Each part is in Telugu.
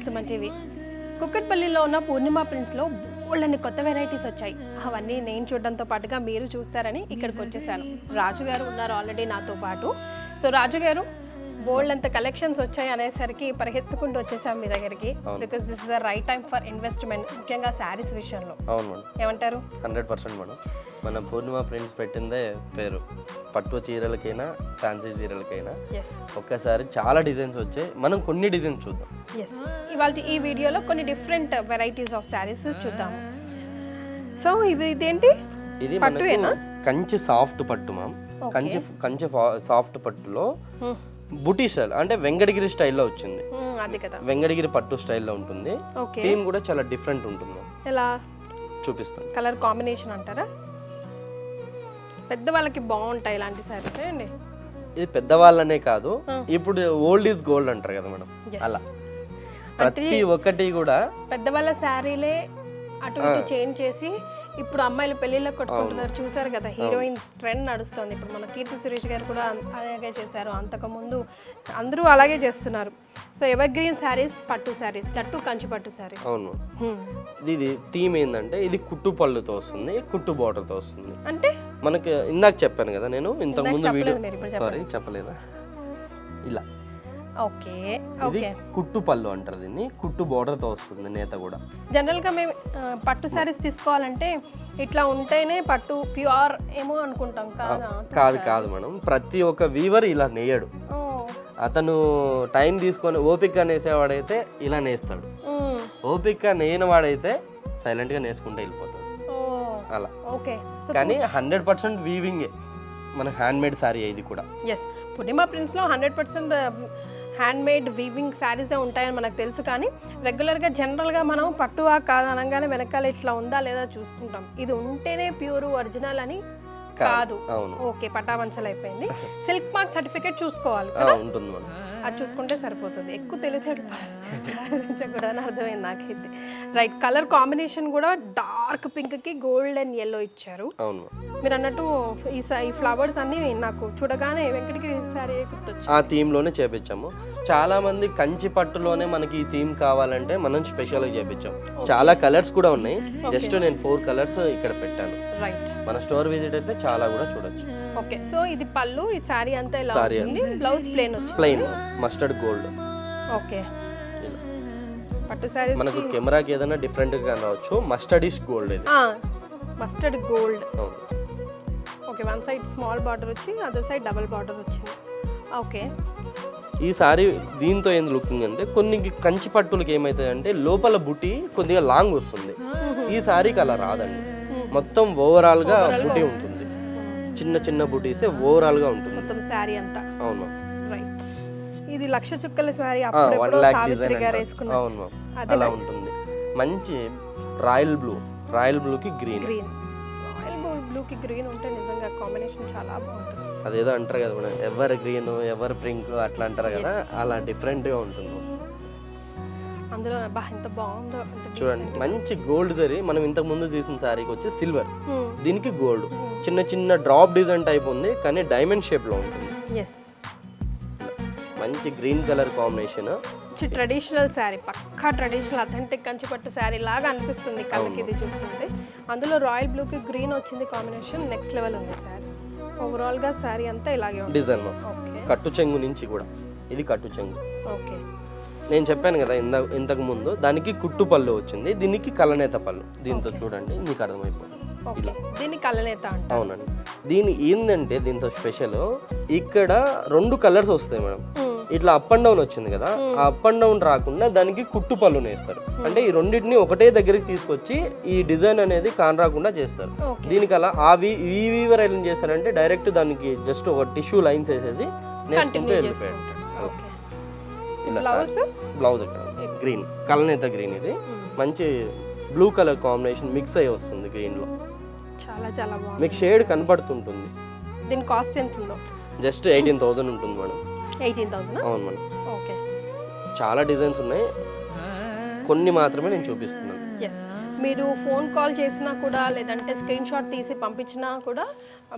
To Suman TV. కుక్కట్పల్లిలో ఉన్న పూర్ణిమ ప్రింట్స్లో బోల్డన్ని కొత్త వెరైటీస్ వచ్చాయి. అవన్నీ నేను చూడడంతో పాటుగా మీరు చూస్తారని ఇక్కడికి వచ్చేసాను. రాజు గారు ఉన్నారు ఆల్రెడీ నాతో పాటు. సో రాజు గారు, బోల్డ్ అంత కలెక్షన్స్ వచ్చాయి అనేసరికి పరిగెత్తుకుంటూ వచ్చేసాం మీ దగ్గరికి. Because this is the right time for investment, ముఖ్యంగా శారీస్ విషయంలో. అవును మేడం, ఏమంటారు? 100% మేడం. మన పూర్ణిమ ప్రింట్స్ పెట్టిందే పేరు. పట్టు చీరలకైనా ఫ్యాన్సీ చీరలకైనా ఒక్కసారి చాలా డిజైన్స్ వచ్చాయి. మనం కొన్ని డిజైన్స్ చూద్దాం. ఇవాళ ఈ వీడియోలో కొన్ని డిఫరెంట్ వెరైటీస్ ఆఫ్ శారీస్ చూద్దాం. సో ఇదేంటి? ఇది పట్టువేనా? కంచి సాఫ్ట్ పట్టు మ్యామ్. కంచి సాఫ్ట్ పట్టులో బుటీ స్టైల్, అంటే వెంకటగిరి స్టైల్లో వచ్చింది. వెంకటగిరి పట్టు స్టైల్లో ఉంటుంది. థీమ్ కూడా చాలా డిఫరెంట్ ఉంటుంది. ఎలా చూపిస్తాను. కలర్ కాంబినేషన్ అంటారా? పెద్దవాళ్ళకి బాగుంటాయి ఇలాంటి శారీస్ అండి. ఇది పెద్దవాళ్ళనే కాదు, ఇప్పుడు ఓల్డ్ ఈజ్ గోల్డ్ అంటారు కదా మేడం, అలా ప్రతి ఒక్కటి కూడా పెద్దవాళ్ళ శారీలే అటు ఇటు చేంజ్ చేసి ఇప్పుడు అమ్మాయిలు పెళ్లిళ్ళకి కొట్టుకుంటున్నారు. చూసారు కదా, హీరోయిన్స్ ట్రెండ్ నడుస్తుంది. ఇప్పుడు మన కీర్తి సురేష్ గారు కూడా అలాగే చేశారు. అంతకుముందు అందరూ అలాగే చేస్తున్నారు. సో ఎవర్ గ్రీన్ శారీస్, పట్టు శారీస్, దట్టు కంచి పట్టు శారీస్. అవును. ఇది థీమ్ ఏంటంటే ఇది కుట్టు పళ్ళుతో వస్తుంది, కుట్టు బార్డర్తో వస్తుంది. అంటే మనకి ఇందాక చెప్పాను కదా నేను ఇంతకు ముందు వీడియో, సారీ చెప్పలేదా, ఇలా ఓకే. ఇది కుట్టు పళ్ళు అంటారు దీన్ని. కుట్టు బోర్డర్ తో వస్తుంది నేత కూడా. జనరల్ గా మేము పట్టు సారీస్ తీసుకోవాలంటే ఇట్లా ఉంటేనే పట్టు ప్యూర్ ఏమో అనుకుంటాం. కాదు మేడం, ప్రతి ఒక్క వీవర్ ఇలా నేయడు. అతను టైం తీసుకొని ఓపిక నేసేవాడైతే ఇలా నేస్తాడు. ఓపిక నేయని వాడైతే సైలెంట్ గా నేసుకుంటే వెళ్ళిపోతాడు అలా. కానీ 100% వీవింగే మన హ్యాండ్ మేడ్ సారీ ఇది కూడా. పూర్ణిమ ప్రింట్స్ లో 100% హ్యాండ్ మేడ్ వీవింగ్ శారీసే ఉంటాయని మనకు తెలుసు. కానీ రెగ్యులర్గా జనరల్గా మనం పట్టువా కాదనగానే వెనకాల ఇట్లా ఉందా లేదా చూసుకుంటాం. ఇది ఉంటేనే ప్యూర్ ఒరిజినల్ అని కాదు. ఓకే, పటావంచలు అయిపోయింది. సిల్క్ మార్క్ సర్టిఫికేట్ చూసుకోవాలి, అది చూసుకుంటే సరిపోతుంది. ఎక్కువ తెలియదు అర్థమైంది నాకైతే. రైట్, కలర్ కాంబినేషన్ కూడా డార్క్ పింక్ కి గోల్డ్ అండ్ ఎల్లో ఇచ్చారు. మీరు అన్నట్టు ఈ ఫ్లవర్స్ అన్ని నాకు చూడగానే వెంకటగిరి సారీ గుర్తొచ్చు. ఆ థీమ్ లోనే చేపించాము. చాలా మంది కంచి పట్టులోనే మనకి ఈ థీమ్ కావాలంటే మనం స్పెషల్ గా చేపించాం. చాలా కలర్స్ కూడా ఉన్నాయి. జస్ట్ నేను 4 కలర్స్ ఇక్కడ పెట్టాను. రైట్, మన స్టోర్ విజిట్ అయితే చాలా కూడా చూడొచ్చు. ఓకే, సో ఇది పళ్ళు, ఈ సారీ అంతా ఇలా ఉంది. బ్లౌజ్ ప్లెయిన్ వచ్చింది, ప్లెయిన్ మస్టర్డ్ గోల్డ్. ఓకే, పట్టు సారీస్ మనకు కెమెరాకి ఏదైనా డిఫరెంట్ గా రావచ్చు. మస్టర్డిష్ గోల్డ్ ఇది. Mustard gold. Okay, one side small border వచ్చి అదర్ సైడ్ డబుల్ బార్డర్ వచ్చింది. ఓకే, ఈ సారీ దీంతో ఏం లుకింగ్ అంటే కొన్ని కంచి పట్టులకి ఏమైతాయంటే లోపల బుటీ కొద్దిగా లాంగ్ వస్తుంది. ఈ సారీకి అలా రాదండి. మొత్తం ఓవరాల్ గా బుటీ ఉంటుంది. చిన్న చిన్న బుటీసే ఓవరాల్ గా ఉంటుంది మొత్తం సారీ అంతా. అవును. రైట్, ఇది లక్ష చుక్కల సారీ అప్పుడెప్పుడో సావిత్రి గారు వేసుకున్నారు. అవును, అలా ఉంటుంది. మంచి రాయల్ బ్లూ కి గ్రీన్. రాయల్ బ్లూ కి గ్రీన్ ఉంటే నిజంగా కాంబినేషన్ చాలా బాగుంటుంది. అదేదో అంటారు కదా madam, ever green ever pink అట్లా అంటారు కదా, అలా డిఫరెంట్ గా ఉంటుంది. అందులో ఎంత బాగుందో చూడండి. మంచి గోల్డ్ జరీ. మనం ఇంతకు ముందు చేసిన సారీకి వచ్చి సిల్వర్, దీనికి గోల్డ్. చిన్న చిన్న డ్రాప్ డిజైన్ టైప్ ఉంది కానీ డైమండ్ షేప్ లో ఉంటుంది. మంచి green colour combination. Traditional sari, పక్కా ట్రెడిషనల్ అథెంటిక్ కంచిపట్టు శారీ లాగా అనిపిస్తుంది కళ్ళకి ఇది చూస్తుంటే. అందులో రాయల్ బ్లూ కి గ్రీన్ వచ్చింది కాంబినేషన్, నెక్స్ట్ లెవెల్ ఉంది శారీ. ఓవరాల్ గా శారీ అంతా ఇలాగే ఉంది డిజైన్. కట్టు చెంగు నుంచి కూడా ఇది కట్టు చెంగు. ఓకే, నేను చెప్పాను కదా ఇంతకు ముందు, దానికి కుట్టు పళ్ళు వచ్చింది, దీనికి కలనేత పళ్ళు. దీంతో చూడండి మీకు అర్థమైపోతుంది. దీన్ని కలనేత అంటారు. అవునండి. దీని ఏంటంటే దీంతో స్పెషల్ ఇక్కడ 2 కలర్స్ వస్తాయి మేడం. ఇట్లా అప్ అండ్ డౌన్ వచ్చింది కదా, ఆ అప్ అండ్ డౌన్ రాకుండా దానికి కుట్టు పళ్ళు వేస్తారు. అంటే ఈ రెండింటిని ఒకటే దగ్గరికి తీసుకొచ్చి ఈ డిజైన్ అనేది కాన్ రాకుండా చేస్తారు. దీనికి అలా ఈ వీవర్ ఏం చేస్తారంటే డైరెక్ట్ దానికి జస్ట్ ఒక టిష్యూ లైన్స్ వేసేసి నేర్చుకుంటూ వెళ్ళిపోయారు. బ్లౌజ్ ఇక్కడ గ్రీన్, కలనేత గ్రీన్. ఇది మంచి బ్లూ కలర్ కాంబినేషన్ మిక్స్ అయ్యి వస్తుంది గ్రీన్ లో. చాలా చాలా బాగుంది. మీకు షేడ్ కనపడుతుంటుంది. దీని కాస్ట్ ఎంత ఉందో? జస్ట్ 18,000 ఉంటుంది మేడం. 18,000? అవును మేడం. ఓకే, చాలా డిజైన్స్ ఉన్నాయి, కొన్ని మాత్రమే నేను చూపిస్తున్నాను. మీరు ఫోన్ కాల్ చేసినా కూడా లేదంటే స్క్రీన్ షాట్ తీసి పంపించినా కూడా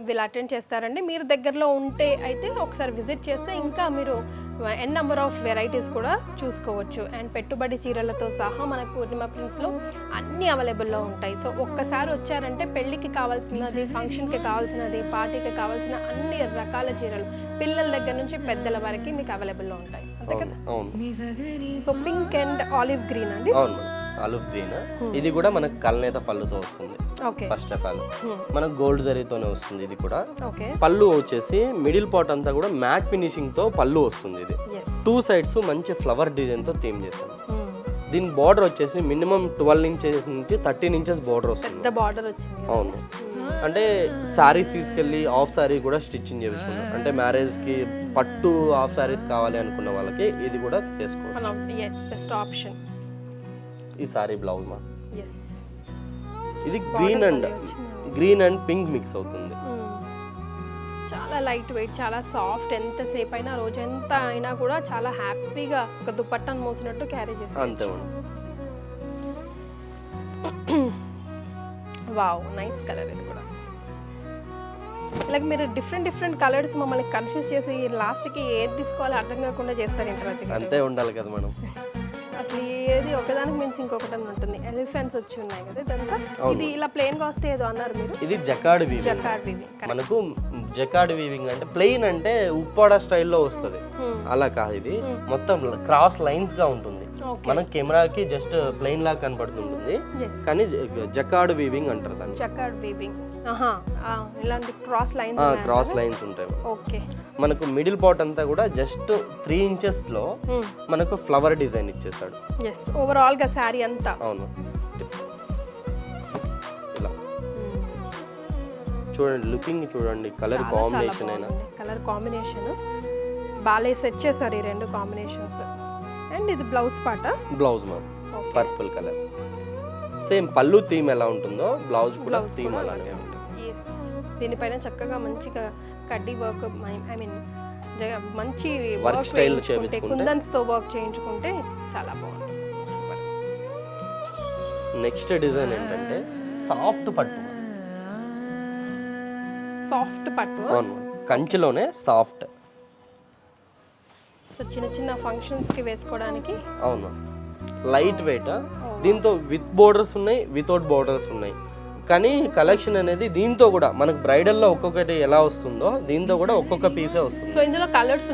వీళ్ళు అటెండ్ చేస్తారండి. మీరు దగ్గరలో ఉంటే అయితే ఒకసారి విజిట్ చేస్తే ఇంకా మీరు ఎన్ నెంబర్ ఆఫ్ వెరైటీస్ కూడా చూసుకోవచ్చు. అండ్ పెట్టుబడి చీరలతో సహా మనకు పూర్ణిమ ప్రింట్స్లో అన్నీ అవైలబుల్లో ఉంటాయి. సో ఒక్కసారి వచ్చారంటే పెళ్ళికి కావాల్సినది, ఫంక్షన్కి కావాల్సినది, పార్టీకి కావాల్సిన అన్ని రకాల చీరలు పిల్లల దగ్గర నుంచి పెద్దల వరకు మీకు అవైలబుల్లో ఉంటాయి, అంతే కదా? అవును. So pink and olive green అండి. అవును మేడం, ఆలివ్ గ్రీన్. ఇది కూడా మనకు కల్నేత పళ్ళుతో వస్తుంది. ఓకే. ఫస్ట్ ఆఫ్ ఆల్ మనకు గోల్డ్ జరీతోనే వస్తుంది. ఇది కూడా ఓకే. పళ్ళు వచ్చేసి మిడిల్ పార్ట్ అంతా కూడా మ్యాట్ ఫినిషింగ్ తో పళ్ళు వస్తుంది. ఇది 2 sides మంచి ఫ్లవర్ డిజైన్ తో థీమ్ చేశాం. దీని బార్డర్ వచ్చేసి మినిమం 12 inches నుంచి 13 inches బార్డర్ వస్తుంది. పెద్ద బార్డర్ వచ్చింది. అవును. అంటే శారీస్ తీసుకెళ్ళి హాఫ్ శారీ కూడా స్టిచ్చింగ్ చేయించుకున్నాం. అంటే మ్యారేజ్ కి పట్టు హాఫ్ శారీస్ కావాలి అనుకున్న వాళ్ళకి ఇది కూడా చేసుకోవచ్చు. Best option. ఈ సారీ బ్లౌజ్ మా yes ఇది గ్రీన్ అండ్ పింక్ మిక్స్ అవుతుంది. చాలా లైట్ వెయిట్, చాలా సాఫ్ట్. ఎంతసేపు అయినా రోజంతా అయినా కూడా చాలా హ్యాపీగా ఒక దుపట్టాను మోసినట్టు క్యారీ చేస్తాం. అంతే మేడం. Wow, nice colour. ఇది కూడా ఇలాగ మీరు డిఫరెంట్ కలర్స్ మమ్మల్ని కన్ఫ్యూజ్ చేసి లాస్ట్కి ఏది తీసుకోవాలో అర్థం కాకుండా చేస్తారు ఇంటరాజు. అంతే ఉండాలి కదా మేడం. అసలు ఏది ఒకదానికి మించి ఇంకొకటి ఉంటుంది. ఎలిఫెంట్స్ వచ్చి ఉన్నాయి కదా ఇదంతా. ఇది ఇలా ప్లెయిన్ గా వస్తే ఏదో అన్నారు మీరు. ఇది జకార్డ్ వీవింగ్. మనకు జకార్డ్ వీవింగ్ అంటే ప్లెయిన్ అంటే ఉప్పాడ స్టైల్లో వస్తుంది. అలా కాదు, ఇది మొత్తం క్రాస్ లైన్స్ గా ఉంటుంది. మనం కెమెరాకి జస్ట్ ప్లెయిన్ లాగా కనపడుతుంటుంది, కానీ జకార్డ్ వీవింగ్ అంటారు దాన్ని. Jacquard weaving. ఇలాంటి క్రాస్ లైన్స్ ఉంటాయి. ఓకే. మనకు మిడిల్ పార్ట్ అంతా కూడా జస్ట్ 3 inches లో మనకు ఫ్లవర్ డిజైన్ ఇచ్చేసాడు. ఓవరాల్ గా సారీ అంతా. అవును. ఇలా చూడండి, లుకింగ్ చూడండి, కలర్ కాంబినేషన్ అయినా కలర్ కాంబినేషన్ బాలే సెట్ చేశారు ఈ రెండు కాంబినేషన్స్. అండ్ ఇది బ్లౌజ్ పాట. Blouse ma'am purple colour. Same పళ్ళు థీమ్ ఎలా ఉంటుందో బ్లౌజ్ కూడా థీమ్ అలాగే ఉంటుంది. దీనిపైన చక్కగా మంచిగా కడ్డీ వర్క్, ఐ మీన్ మంచి వర్క్ స్టైల్ చేయించుకుంటే, కుందన్స్ తో వర్క్ చేయించుకుంటే చాలా బాగుంటుంది. నెక్స్ట్ డిజైన్ ఏంటంటే సాఫ్ట్ పట్టు. సాఫ్ట్ పట్టు. అవును, కంచిలోనే సాఫ్ట్. సో చిన్న ఫంక్షన్స్ కి వేసుకోవడానికి. అవును, లైట్ వెయిట్. దీంతో విత్ బోర్డర్స్ ఉన్నాయి, వితౌట్ బోర్డర్స్ ఉన్నాయి. కానీ కలెక్షన్ అనేది దీంతో కూడా మనకు బ్రైడల్లో ఒక్కొక్కటి ఎలా వస్తుందో దీంతో కూడా ఒక్కొక్క పీసే వస్తుంది. సో ఇందులో కలర్స్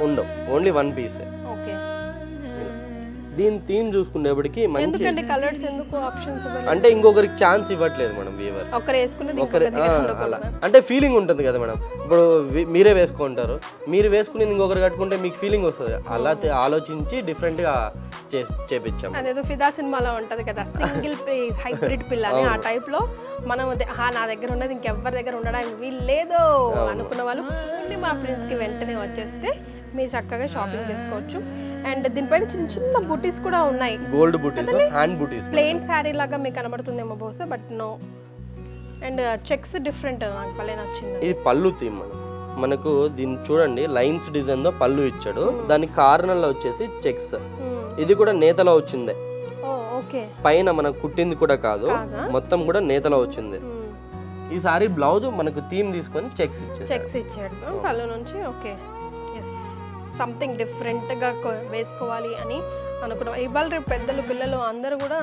ఉండవు, ఓన్లీ 1 piece. ఓకే. దీని థీమ్ చూసుకునేప్పటికి మంచి కలర్స్ ఎందుకు ఆప్షన్స్ అంటే ఇంకొకరికి ఛాన్స్ ఇవ్వట్లేదు మనం. వీవర్ అలా అంటే ఫీలింగ్ ఉంటుంది కదా మేడం. ఇప్పుడు మీరే వేసుకుంటారు, మీరు వేసుకునేది ఇంకొకరు కట్టుకుంటే మీకు ఫీలింగ్ వస్తుంది. అలా ఆలోచించి డిఫరెంట్ గా చేపించాం. అదేదో ఫిదా సినిమాలో ఉంటది కదా, సింగిల్ పీస్ హైబ్రిడ్ పిల్ల అని. ఆ టైప్ లో మనం నా దగ్గర ఉన్నది ఇంకెవ్వరి దగ్గర ఉండడానికి వీలు లేదు అనుకున్న వాళ్ళు మా ఫ్రెండ్స్ కి వెంటనే వచ్చేస్తే మీరు చక్కగా షాపింగ్ చేసుకోవచ్చు. అండ్ దీనిపైన చిన్న బూటీస్ కూడా ఉన్నాయి. Gold butis, hand butis. Plain sari లాగా మీకు కనబడుతుందేమో బహుశా, but no. And checks different, నాకు భలే నచ్చింది. ఇది పళ్ళు థీమ్ మనకు. దీన్ని చూడండి, లైన్స్ డిజైన్ తో పళ్ళు ఇచ్చాడు. దాని కార్నర్ లో వచ్చేసి చెక్స్. ఇది కూడా నేతలో వచ్చిందే. పైన మనకు కుట్టింది కూడా కాదు, మొత్తం కూడా నేతలో వచ్చింది. ఈ సారీ బ్లౌజ్ మనకు థీమ్ తీసుకొని చెక్స్ ఇచ్చాడు పళ్ళు నుంచి. ఓకే, సంథింగ్ డిఫరెంట్గా వేసుకోవాలి అని అనుకున్నాం. ఇవాళ రేపు పెద్దలు పిల్లలు అందరూ కూడా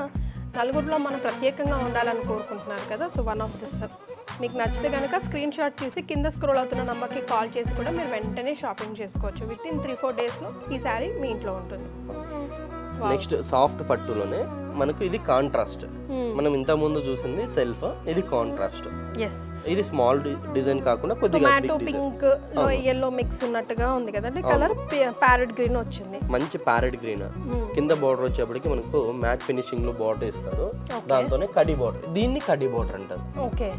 నలుగురిలో మనం ప్రత్యేకంగా ఉండాలని కోరుకుంటున్నారు కదా. సో వన్ ఆఫ్ దిస్ మీకు నచ్చితే కనుక స్క్రీన్ షాట్ తీసి కింద స్క్రోల్ అవుతున్న నంబర్కి కాల్ చేసి కూడా మీరు వెంటనే షాపింగ్ చేసుకోవచ్చు. విత్ ఇన్ 3-4 డేస్లో ఈ శారీ మీ ఇంట్లో ఉంటుంది. నెక్స్ట్ సాఫ్ట్ పట్టులోనే మనకు ఇది కాంట్రాస్ట్. మనం ఇంత ముందు చూసింది సెల్ఫ్, ఇది కాంట్రాస్ట్. ఇది స్మాల్ డిజైన్ కాకుండా కొద్దిగా పింక్ లో yellow మిక్స్ ఉన్నట్టుగా ఉంది కదండి. కలర్ ప్యారెట్ గ్రీన్ వచ్చింది, మంచి ప్యారెట్ గ్రీన్. కింద బార్డర్ వచ్చేప్పటికి మనకు మ్యాట్ ఫినిషింగ్ లో బార్డర్ ఇస్తారు. దాంతోనే కడి బార్డర్, దీన్ని కడి బార్డర్ అంటారు. ఓకే,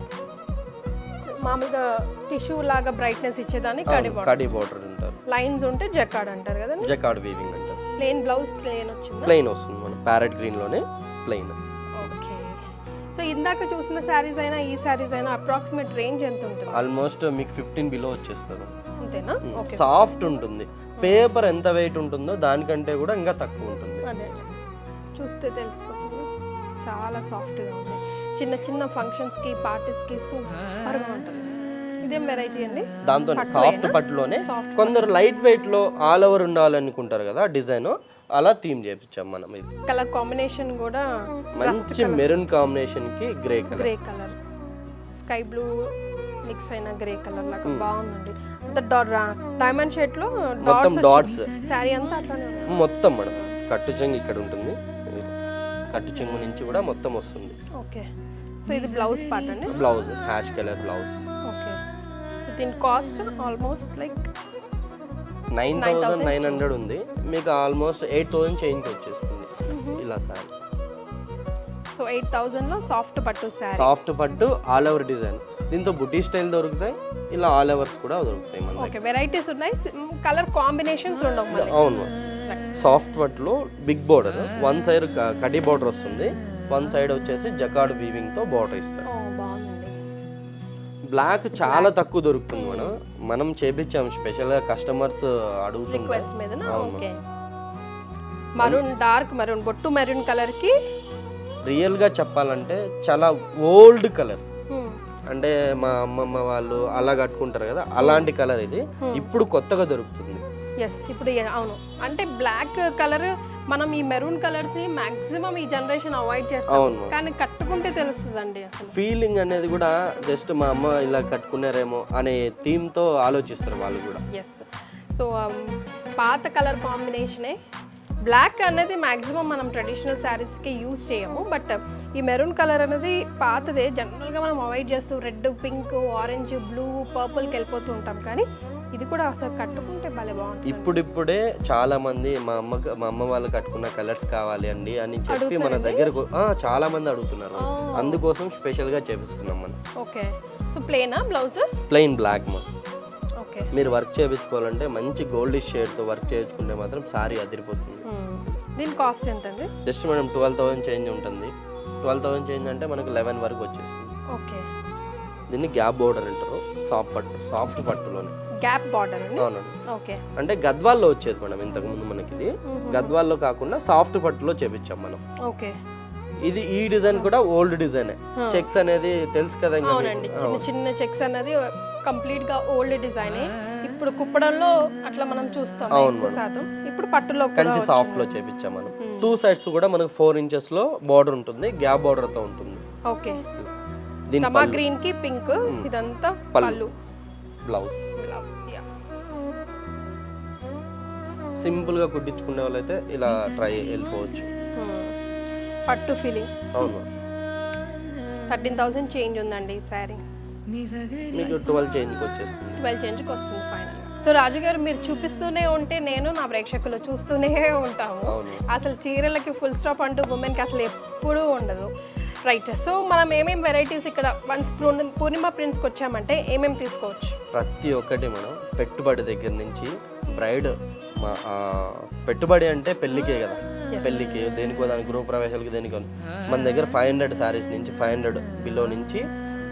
మామూలుగా టిష్యూ లాగా బ్రైట్నెస్ ఇచ్చేదాన్ని కడి బార్డర్ అంటారు. లైన్స్ ఉంటే జకార్డ్ అంటారు కదండి. జకార్డ్ వీవింగ్ అంటారు. ప్లెయిన్ బ్లౌజ్ ప్లెయిన్ వచ్చింది. ప్లెయిన్ వస్తుంది మన ప్యారెట్ గ్రీన్ లోనే ప్లెయిన్. ఓకే. సో ఇందాక చూసిన శారీస్ అయినా ఈ శారీస్ అయినా అప్రాక్సిమేట్ రేంజ్ ఎంత ఉంటుంది? ఆల్మోస్ట్ మీకు 15 బిలో వచ్చేస్తారు. అంతేనా? ఓకే. సాఫ్ట్ ఉంటుంది. పేపర్ ఎంత వెయిట్ ఉంటుందో దానికంటే కూడా ఇంకా తక్కువ ఉంటుంది. అదే చూస్తే తెలిసిపోతుంది. చాలా సాఫ్ట్గా ఉంది. చిన్న ఫంక్షన్స్కి పార్టీస్కి సూపర్గా ఉంటుంది. ఇదేం వెరైటీ అండి? దాంతో సాఫ్ట్ పట్టులోనే కొందరు లైట్ వెయిట్ లో ఆల్ ఓవర్ ఉండాలనుకుంటారు కదా డిజైన్, అలా థీమ్ చేపించాం మనం. ఇది కలర్ కాంబినేషన్ కూడా మంచి మెరూన్ కాంబినేషన్ కి grey colour, grey colour sky blue mix అయిన గ్రే కలర్ లాగా బాగుందండి. అంత డైమండ్ షేడ్ లో మొత్తం డాట్స్ శారీ అంతా అట్లానే ఉంది మొత్తం మేడం. కట్టు చెంగు ఇక్కడ ఉంటుంది, కట్టు చెంగు నుంచి కూడా మొత్తం వస్తుంది. ఓకే, సో ఇది బ్లౌజ్ పార్ట్ అండి. Blouse ash colour blouse. Okay, so దీని కాస్ట్ ఆల్మోస్ట్ లైక్ 9,900 ఉంది, మీకు ఆల్మోస్ట్ 8,000 చేంజ్ వచ్చేస్తుంది ఇలా సారీ. సో 8,000 లో సాఫ్ట్ పట్టు శారీ, సాఫ్ట్ పట్టు ఆల్ ఓవర్ డిజైన్. దీంతో బుటీ స్టైల్ దొరుకుతాయి, ఇలా ఆల్ ఓవర్స్ కూడా దొరుకుతాయి మన దగ్గర. ఓకే, వెరైటీస్ ఉన్నాయి, కలర్ కాంబినేషన్స్ ఉండవు మళ్ళీ. అవును, సాఫ్ట్ పట్టులో బిగ్ బోర్డర్, వన్ సైడ్ కడ్డీ బోర్డర్ వస్తుంది, వన్ సైడ్ వచ్చేసి జకార్డ్ వీవింగ్ తో బోర్డర్ ఇస్తారు. బాగుందండి. బ్లాక్ చాలా తక్కువ దొరుకుతుంది మేడం, మనం చేపించాం స్పెషల్ గా కస్టమర్స్ అడుగుతున్నారు రిక్వెస్ట్ మీదనా? ఓకే, మరూన్ డార్క్ మరూన్ బొట్టు మెరూన్ కలర్ కి రియల్ గా చెప్పాలంటే చాలా ఓల్డ్ కలర్, అంటే మా అమ్మమ్మ వాళ్ళు అలా కట్టుకుంటారు కదా అలాంటి కలర్ ఇది, ఇప్పుడు కొత్తగా దొరుకుతుంది. ఎస్, ఇప్పుడు అవును, అంటే బ్లాక్ కలర్ మనం ఈ మెరూన్ కలర్స్ ని మాక్సిమం ఈ జనరేషన్ అవాయిడ్ చేస్తాం, కానీ కట్టుకుంటే తెలుస్తుందండి అసలు ఫీలింగ్ అనేది కూడా. జస్ట్ మా అమ్మ ఇలా కట్టుకున్నారేమో అనే థీమ్ తో ఆలోచిస్తారు వాళ్ళు కూడా. ఎస్, సో పాత కలర్ కాంబినేషనే బ్లాక్ అనేది మాక్సిమం మనం ట్రెడిషనల్ శారీస్కి యూజ్ చేయము, బట్ ఈ మెరూన్ కలర్ అనేది పాతదే, జనరల్గా మనం అవాయిడ్ చేస్తూ రెడ్, పింక్, ఆరెంజ్, బ్లూ, పర్పుల్కి వెళ్ళిపోతూ ఉంటాం, కానీ ఇది కూడా అసలు కట్టుకుంటే భలే బాగుంటుంది. ఇప్పుడిప్పుడే చాలా మంది మా అమ్మ వాళ్ళు కట్టుకున్న కలర్స్ కావాలి అండి అని చెప్పి మన దగ్గరకు చాలా మంది అడుగుతున్నారు, అందుకోసం స్పెషల్ గా చేపిస్తున్నాం మనం. ఓకే, సో ప్లెయినా బ్లౌజ్? ప్లెయిన్ బ్లాక్ మా. ఓకే, మీరు వర్క్ చేయించుకోవాలంటే మంచి గోల్డిష్ షేడ్ తో వర్క్ చేయించుకుంటే మాత్రం సారీ అదిరిపోతుంది. దీని కాస్ట్ ఎంత అండి? జస్ట్ మనం 12,000 చేంజ్ ఉంటుంది. 12,000 చేంజ్ అంటే మనకు 11 వరకు వచ్చేస్తుంది. ఓకే, దీన్ని గ్యాప్ బోర్డర్ అంటారు, సాఫ్ట్ పట్టులోనే గ్యాప్ బార్డర్ అండి. అవునండి. ఓకే, అంటే గద్వాల్లో వచ్చేది మేడం ఇంతకు ముందు మనకి, ఇది గద్వాల్లో కాకుండా సాఫ్ట్ పట్టులో చేపించాం మనం. ఓకే, ఇది ఈ డిజైన్ కూడా ఓల్డ్ డిజైన్, చెక్స్ అనేది తెలుసు కదా. అవునండి, చిన్న చిన్న చెక్స్ అనేది కంప్లీట్ గా ఓల్డ్ డిజైన్. ఇప్పుడు కుప్పడంలో అట్లా మనం చూస్తాం ఎక్కువ శాతం, ఇప్పుడు పట్టులో కంచి సాఫ్ట్ లో చేపించాం మనం. 2 సైడ్స్ కూడా మనకు 4 inches లో బార్డర్ ఉంటుంది, గ్యాప్ బార్డర్ తో ఉంటుంది. ఓకే, దీని రమా గ్రీన్ కి పింక్, ఇదంతా పళ్ళు, బ్లౌజ్. సింపుల్ గా కుట్టించుకునే వాళ్ళైతే ఇలా ట్రై వెళ్ళిపోవచ్చు. పట్టు ఫీలింగ్. అవును, 13,000 చేంజ్ ఉందండి ఈ శారీ, మీకు 12 చేంజ్కి వచ్చేస్తుంది. 12 చేంజ్కి వస్తుంది ఫైనల్. సో రాజు గారు, మీరు చూపిస్తూనే ఉంటే నేను నా ప్రేక్షకులు చూస్తూనే ఉంటాము. అసలు చీరలకి ఫుల్ స్టాప్ అంటూ ఉమెన్కి అసలు ఎప్పుడూ ఉండదు. రైట్, సో మనం ఏమేమి వెరైటీస్ ఇక్కడ వన్స్ పూర్ణిమ ప్రింట్స్కి వచ్చామంటే ఏమేమి తీసుకోవచ్చు? ప్రతి ఒక్కటి మనం పెట్టుబడి దగ్గర నుంచి బ్రైడ్, మా పెట్టుబడి అంటే పెళ్ళికే కదా, పెళ్ళికి దేనికో దాని గృహప్రవేశాలకి దేనికో మన దగ్గర 500 శారీస్ నుంచి 500 బిలో నుంచి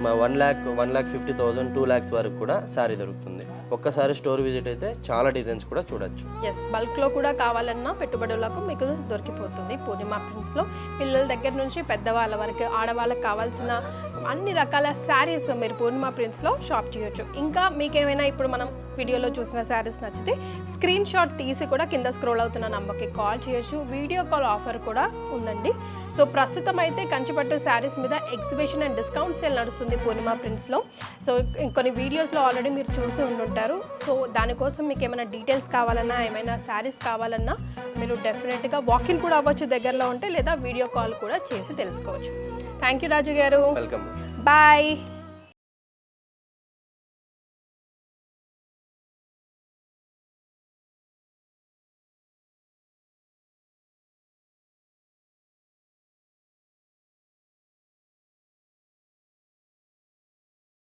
మా 1,50,000 2 lakhs వరకు కూడా శారీ దొరుకుతుంది. ఒక్కసారి స్టోర్ విజిట్ అయితే చాలా డిజైన్స్ కూడా చూడొచ్చు. ఎస్, బల్క్లో కూడా కావాలన్నా పెట్టుబడులకు మీకు దొరికిపోతుంది పూర్ణిమ ప్రింట్స్లో. పిల్లల దగ్గర నుంచి పెద్దవాళ్ళ వరకు ఆడవాళ్ళకి కావాల్సిన అన్ని రకాల శారీస్ మీరు పూర్ణిమ ప్రింట్స్లో షాప్ చేయొచ్చు. ఇంకా మీకేమైనా ఇప్పుడు మనం వీడియోలో చూసిన శారీస్ నచ్చితే స్క్రీన్ షాట్ తీసి కూడా కింద స్క్రోల్ అవుతున్న నంబర్కి కాల్ చేయొచ్చు. వీడియో కాల్ ఆఫర్ కూడా ఉందండి. సో ప్రస్తుతం అయితే కంచిపట్టు శారీస్ మీద ఎగ్జిబిషన్ అండ్ డిస్కౌంట్ సేల్ నడుస్తుంది పూర్ణిమ ప్రింట్స్లో. సో కొన్ని వీడియోస్లో ఆల్రెడీ మీరు చూసి ఉండుంటారు. సో దానికోసం మీకు ఏమైనా డీటెయిల్స్ కావాలన్నా, ఏమైనా శారీస్ కావాలన్నా మీరు డెఫినెట్గా వాకింగ్ కూడా అవ్వచ్చు దగ్గరలో ఉంటే, లేదా వీడియో కాల్ కూడా చేసి తెలుసుకోవచ్చు. థ్యాంక్ యూ రాజు గారు, వెల్కమ్, బాయ్.